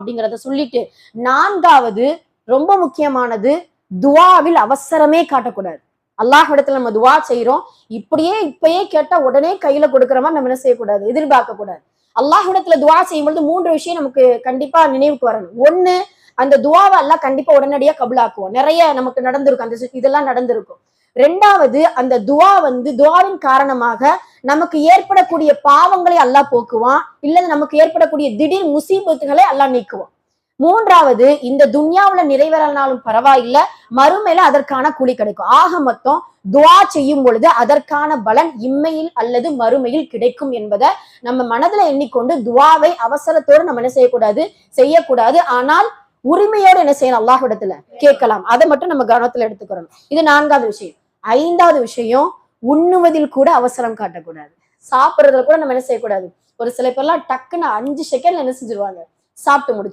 அப்படிங்கிறத சொல்லிட்டு, நான்காவது ரொம்ப முக்கியமானது, துவாவில் அவசரமே காட்டக்கூடாது. அல்லாஹ்விடத்துல நம்ம துவா செய்யறோம், இப்பயே கேட்டா உடனே கையில கொடுக்கிற மாதிரி நம்ம என்ன செய்யக்கூடாது, எதிர்பார்க்க கூடாது. அல்லாஹ்விடத்துல துவா செய்யும் பொழுது 3 விஷயம் நமக்கு கண்டிப்பா நினைவுக்கு வரணும். ஒண்ணு, அந்த துவாவை அல்லாஹ் கண்டிப்பா உடனடியா கபூலாக்குவோம். நிறைய நமக்கு நடந்திருக்கும், அந்த இதெல்லாம் நடந்திருக்கும். 2வது, அந்த துவாவின் காரணமாக நமக்கு ஏற்படக்கூடிய பாவங்களை அல்லாஹ் போக்குவான், இல்ல நமக்கு ஏற்படக்கூடிய திடீர் முசீபத்துகளை அல்லாஹ் நீக்குவான். 3வது, இந்த துன்யாவுல நிறைவேறனாலும் பரவாயில்ல, மறுமையில அதற்கான கூலி கிடைக்கும். ஆக மொத்தம் துவா செய்யும் பொழுது அதற்கான பலன் இம்மையில் அல்லது மறுமையில் கிடைக்கும் என்பதை நம்ம மனதுல எண்ணிக்கொண்டு துவாவை அவசரத்தோடு நம்ம என்ன செய்யக்கூடாது. ஆனால் உரிமையோடு என்ன செய்யணும், அல்லாஹ்விடத்துல கேட்கலாம். அதை மட்டும் நம்ம கவனத்துல எடுத்துக்கிறோம். இது 4வது விஷயம். 5வது விஷயம், உண்ணுவதில் கூட அவசரம் காட்டக்கூடாது. சாப்பிடுறதுல கூட நம்ம என்ன செய்யக்கூடாது. ஒரு சில பேர்லாம் டக்குன்னு 5 செகண்ட்ல என்ன செஞ்சிருவாங்க, சாப்பிட்டு முடிச்சு